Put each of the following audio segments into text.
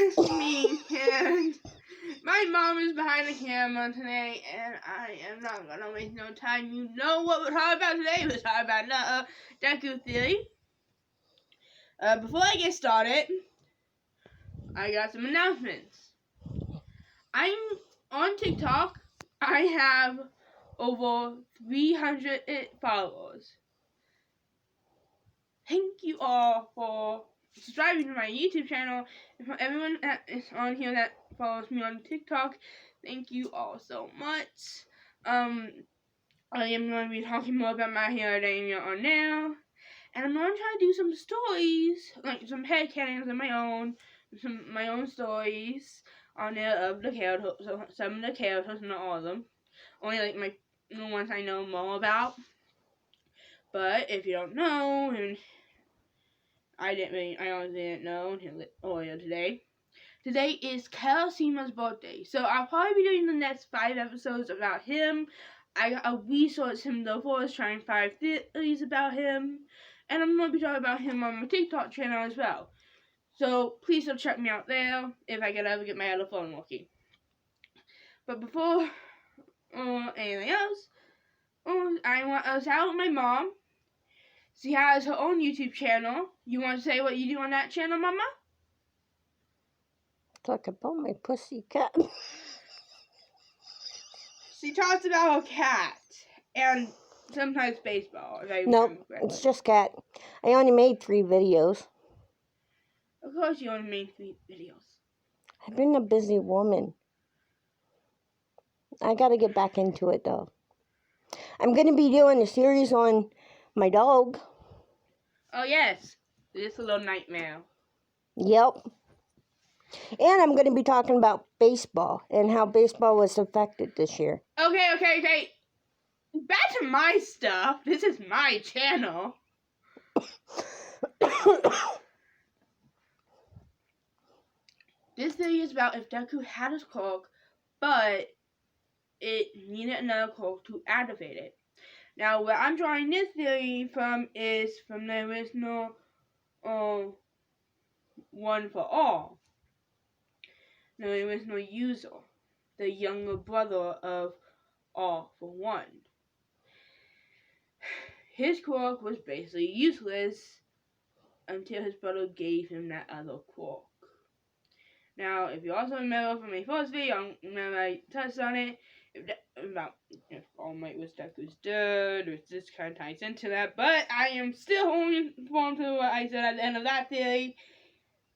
it's me, and my mom is behind the camera today, and I am not gonna waste no time. You know what we're talking about today? We're talking about deku theory. Before I get started, I got some announcements. I'm on TikTok. I have over 300 followers. Thank you all for subscribing to my YouTube channel, and for everyone that is on here that follows me on TikTok, thank you all so much. I am going to be talking more about My Hero Academia on now, and I'm going to try to do some stories, like some headcanons of my own stories on there of the characters, some of the characters, not all of them, only like the ones I know more about. But if you don't know, and I honestly didn't know until earlier today. Today is Kalasima's birthday, so I'll probably be doing the next 5 episodes about him. I researched him though first, trying 5 theories about him, and I'm going to be talking about him on my TikTok channel as well. So please do check me out there if I can ever get my other phone working. But before anything else, I want to shout out my mom. She has her own YouTube channel. You want to say what you do on that channel, Mama? Talk about my pussy cat. She talks about her cat and sometimes baseball. Nope, it's just cat. I only made 3 videos. Of course you only made 3 videos. I've been a busy woman. I gotta get back into it though. I'm gonna be doing a series on my dog. Oh yes, this little nightmare. Yep. And I'm gonna be talking about baseball and how baseball was affected this year. Okay. Back to my stuff. This is my channel. This theory is about if Deku had his cloak, but it needed another cloak to activate it. Now, where I'm drawing this theory from is from the original One for All. The original user, the younger brother of All for One. His cloak was basically useless until his brother gave him that other cloak. Now, if you also remember from my first video, I remember I touched on it, if All Might was Deku's dad, which this kind of ties into that, but I am still holding on to what I said at the end of that theory.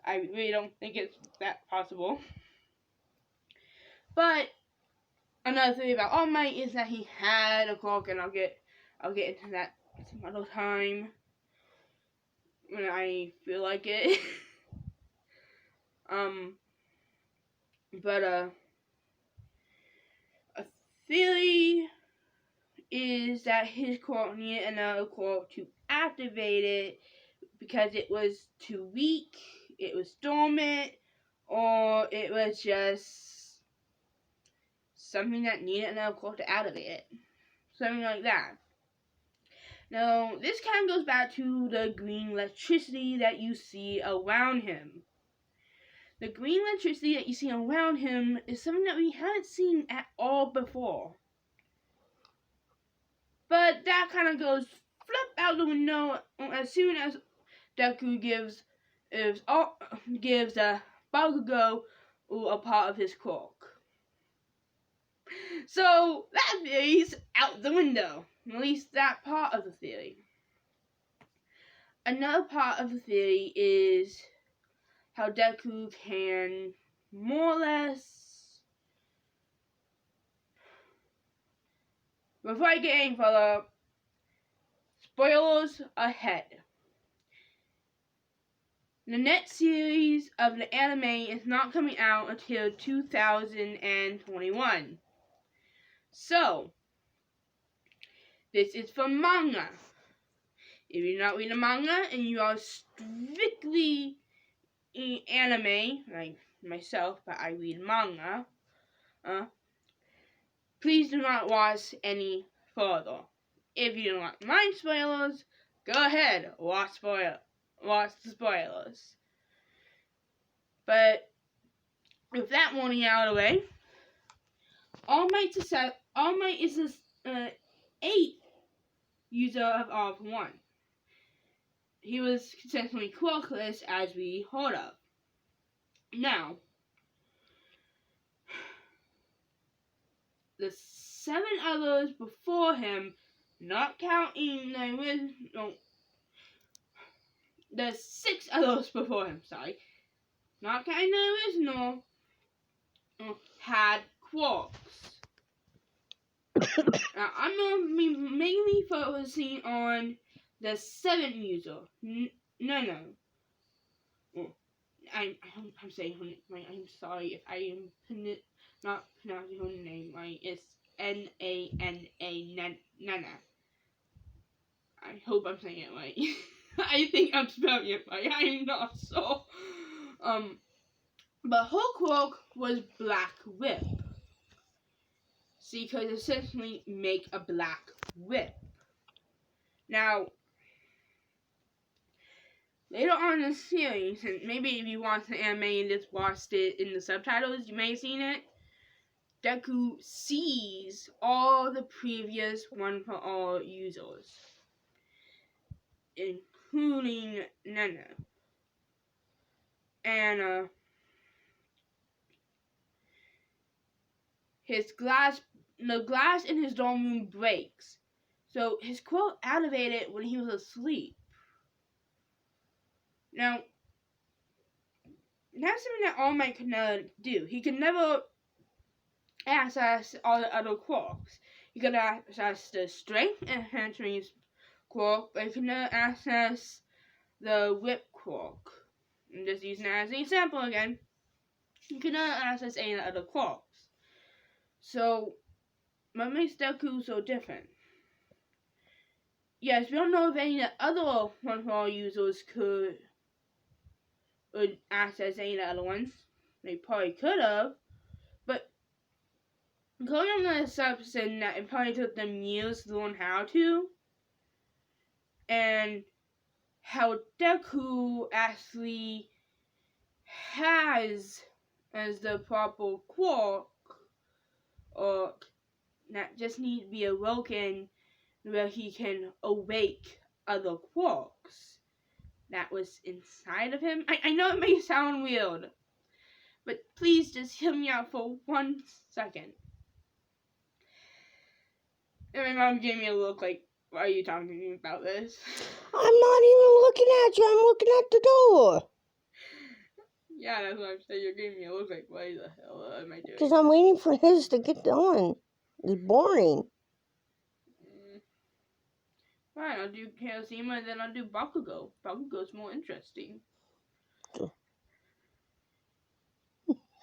I really don't think it's that possible. But another theory about All Might is that he had a cloak, and I'll get into that some other time when I feel like it. But a theory is that his cloak needed another cloak to activate it because it was too weak, it was dormant, or it was just something that needed another cloak to activate it. Something like that. Now, this kind of goes back to the green electricity that you see around him. The green electricity that you see around him is something that we haven't seen at all before. But that kind of goes flip out the window as soon as Deku gives Bakugo a part of his cloak. So that theory's out the window. At least that part of the theory. Another part of the theory is how Deku can more or less... Before I get any further, spoilers ahead. The next series of the anime is not coming out until 2021. So, this is for manga. If you're not reading manga and you are strictly anime, like myself, but I read manga, please do not watch any further. If you don't mind spoilers, go ahead, watch the spoilers. But with that warning out of the way, All Might is a 8 user of 1. He was consistently quirkless, as we heard of. Now, the 7 others before him, not counting the original, the 6 others before him, sorry, not counting the original, had quarks. Now, I'm going to be mainly focusing on the 7th user. No. Oh, I'm saying her name right. I'm sorry if I am not pronouncing her name right. It's Nana. Nana. I hope I'm saying it right. I think I'm spelling it right. I'm not so. But her quirk was Black Whip. She could essentially make a black whip. Now, later on in the series, and maybe if you watch the anime and just watched it in the subtitles, you may have seen it. Deku sees all the previous One for All users, including Nana. And the glass in his dorm room breaks. So his quote activated when he was asleep. Now, that's something that All Might could never do. He could never access all the other quarks. He could access the strength enhancing quark, but he could never access the whip quark. I'm just using that as an example again. He could not access any of the other quarks. So, what makes Deku so different? Yes, we don't know if any of the other One for All users could access any of the other ones. They probably could have, but going on the assumption that it probably took them years to learn how to, and how Deku actually has as the proper quark, or that just need to be awoken where he can awake other quarks that was inside of him. I know it may sound weird, but please just hear me out for 1 second. And my mom gave me a look like, why are you talking to me about this? I'm not even looking at you. I'm looking at the door. Yeah, that's what I'm saying. You're giving me a look like, why the hell am I doing? Because I'm waiting for his to get done. It's boring. Fine, I'll do Hiroshima and then I'll do Bakugo. Bakugo's more interesting.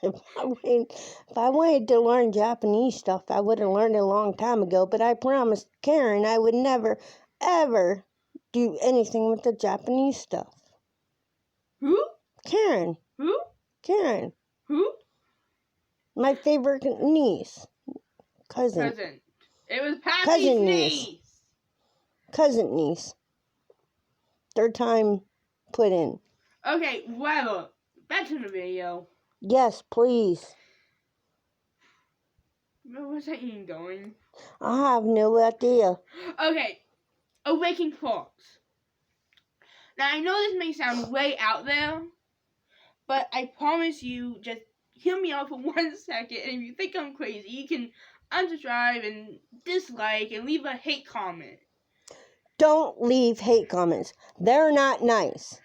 If I wanted to learn Japanese stuff, I would have learned it a long time ago. But I promised Karen I would never, ever do anything with the Japanese stuff. Who? Karen. Who? Karen. Who? My favorite niece. Cousin. It was Pappy's niece. Cousin niece. Third time put in. Okay, whatever. Back to the video. Yes, please. Where was I even going? I have no idea. Okay, awakened quarks. Now, I know this may sound way out there, but I promise you, just hear me out for 1 second, and if you think I'm crazy, you can unsubscribe and dislike and leave a hate comment. Don't leave hate comments. They're not nice.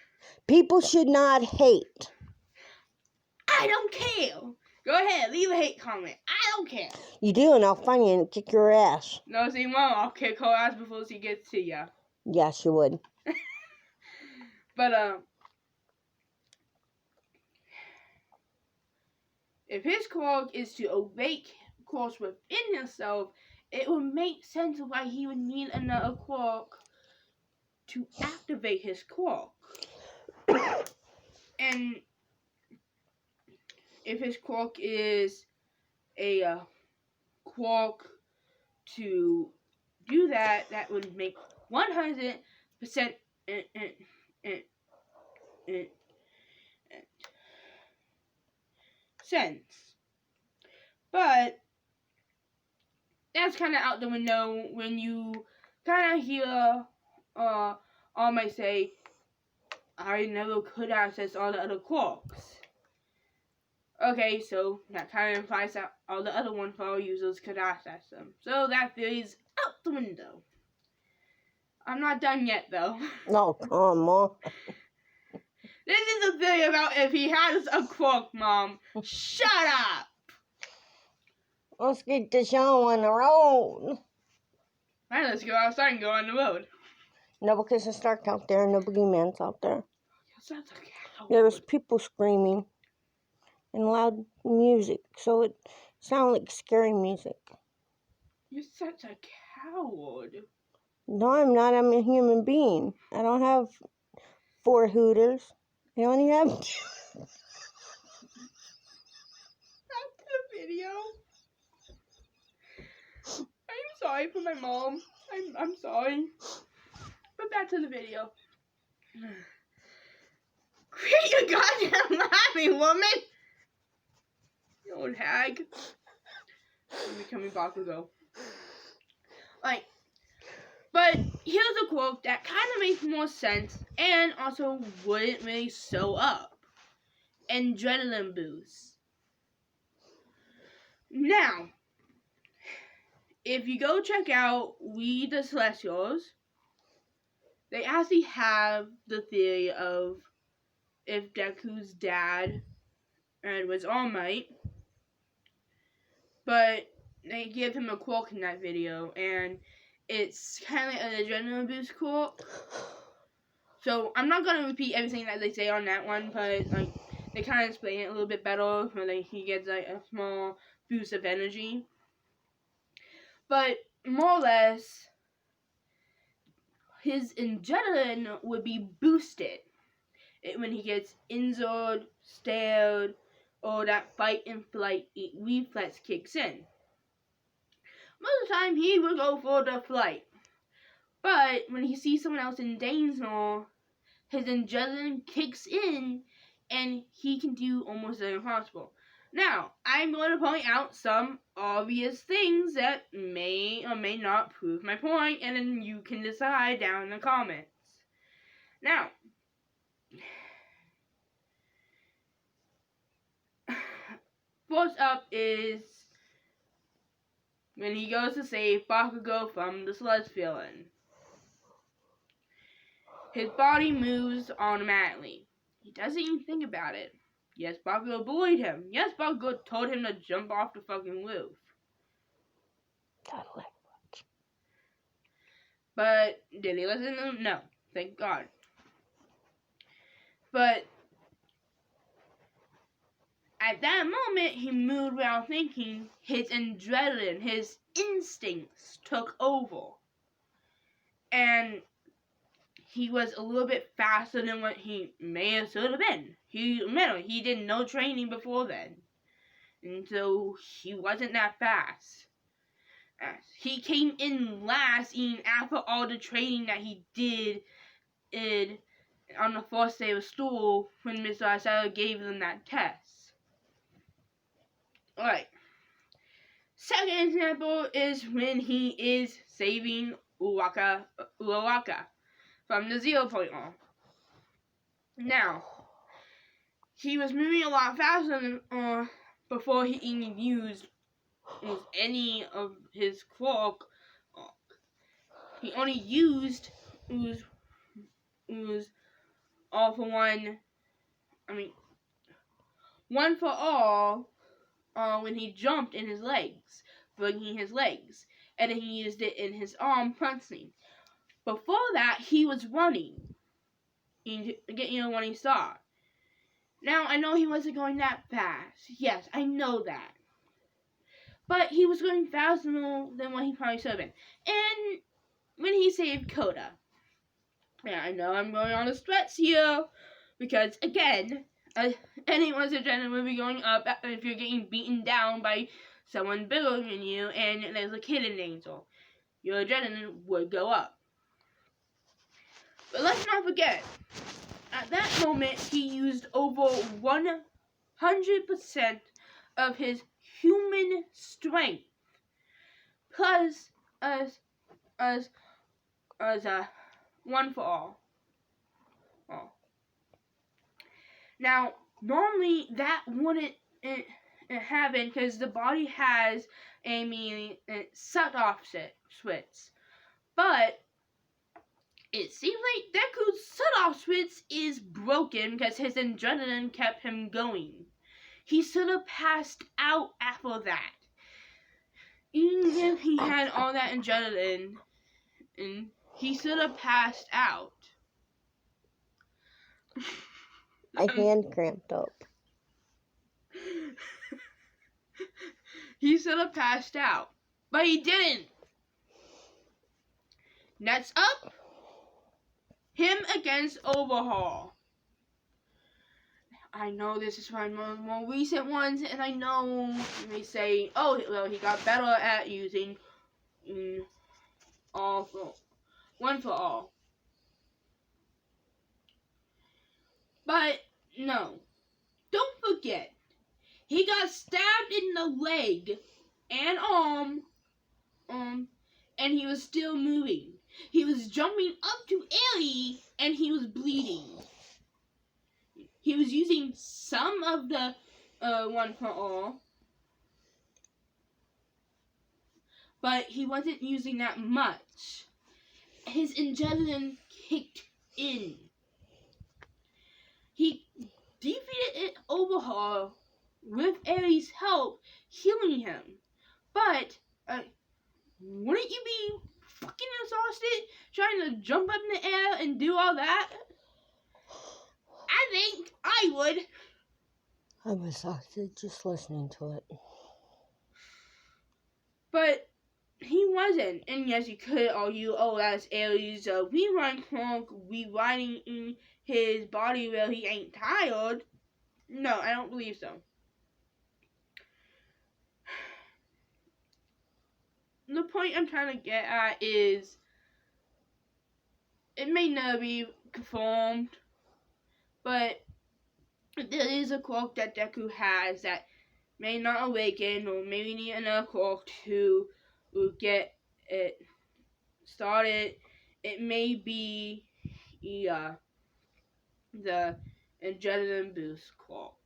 People should not hate. I don't care. Go ahead, leave a hate comment. I don't care. You do, and I'll find you and kick your ass. No, she won't. I'll kick her ass before she gets to ya. Yes, you would. But, if his quirk is to awake quarks within himself, it would make sense why he would need another quirk to activate his quirk. And if his quirk is a quirk to do that, that would make 100% sense. But that's kind of out the window when you kind of hear all might say, I never could access all the other quarks. Okay, so that kind of implies that all the other 1.4 users could access them. So that theory's out the window. I'm not done yet, though. No, come on. This is a theory about if he has a quark, Mom. Shut up! Let's get the show on the road. Alright, let's go outside and go on the road. No, because it's dark out there and the boogeyman's out there. That's okay. There's people screaming and loud music, so it sounds like scary music. You're such a coward. No, I'm not. I'm a human being. I don't have 4 hooters. I only have 2. Back to the video. I'm sorry for my mom. I'm sorry. But back to the video. Quit your goddamn laughing, woman! You old hag. I'm becoming Bakugo. Like, but here's a quote that kind of makes more sense and also wouldn't really sew up. Adrenaline boost. Now, if you go check out We the Celestials, they actually have the theory of if Deku's dad was All Might, but they give him a quirk in that video, and it's kind of like an adrenaline boost quirk. So I'm not gonna repeat everything that they say on that one, but like they kind of explain it a little bit better. Where like he gets like a small boost of energy, but more or less, his adrenaline would be boosted when he gets injured, stared, or that fight and flight reflex kicks in. Most of the time, he will go for the flight. But when he sees someone else in danger, his adrenaline kicks in, and he can do almost the impossible. Now, I'm going to point out some obvious things that may or may not prove my point, and then you can decide down in the comments. Now, first up is when he goes to save Bakugo from the Sludge villain. His body moves automatically. He doesn't even think about it. Yes, Bakugo bullied him. Yes, Bakugo told him to jump off the fucking roof. But did he listen to him? No. Thank God. But at that moment, he moved without thinking. His adrenaline, his instincts took over. And he was a little bit faster than what he may have should have been. He did no training before then. And so he wasn't that fast. He came in last even after all the training that he did on the first day of school when Mr. Asada gave them that test. Alright. Second example is when he is saving Uwaka from the 0 point on. Now, he was moving a lot faster than before he even used any of his quirk. He only used all for one. One for all. When he jumped in his legs, bringing his legs, and then he used it in his arm punching. Before that, he was running, when he saw. Now, I know he wasn't going that fast. Yes, I know that. But he was going faster than what he probably should have been. And when he saved Koda. Yeah, I know I'm going on a stretch here, because, again, anyone's adrenaline will be going up if you're getting beaten down by someone bigger than you and there's a kid in danger. Your adrenaline would go up. But let's not forget, at that moment he used over 100% of his human strength, plus as one for all. Now, normally that wouldn't happen because the body has a shut-off switch, but it seems like Deku's shut-off switch is broken because his adrenaline kept him going. He should have passed out after that. Even if he had all that adrenaline, he should have passed out. My hand cramped up. He should have passed out, but he didn't. Next up, him against Overhaul. I know this is one of the more recent ones, and I know you may say, oh, well, he got better at using one for all. But no, don't forget, he got stabbed in the leg and arm, and he was still moving. He was jumping up to Ellie, and he was bleeding. He was using some of the one for all, but he wasn't using that much. His adrenaline kicked in. He defeated Overhaul with Ellie's help, healing him. But wouldn't you be fucking exhausted trying to jump up in the air and do all that? I think I would. I'm exhausted just listening to it. But he wasn't. And yes, you could argue, oh, that's Ellie's rerun clock rewriting his body while he ain't tired. No, I don't believe so. The point I'm trying to get at is it may never be confirmed, but there is a clock that Deku has that may not awaken, or maybe need another clock to get it started. It may be the adrenaline boost clock.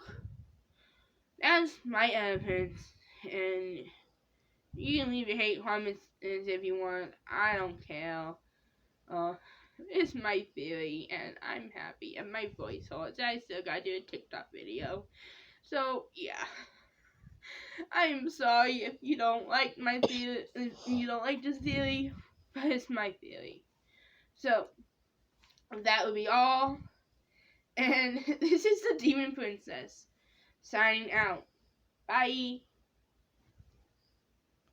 That's my evidence, and you can leave your hate comments if you want. I don't care. It's my theory, and I'm happy, and my voice hurts. I still gotta do a TikTok video. So, yeah. I'm sorry if you don't like my theory, if you don't like this theory, but it's my theory. So, that would be all. And this is the Demon Princess, signing out. Bye.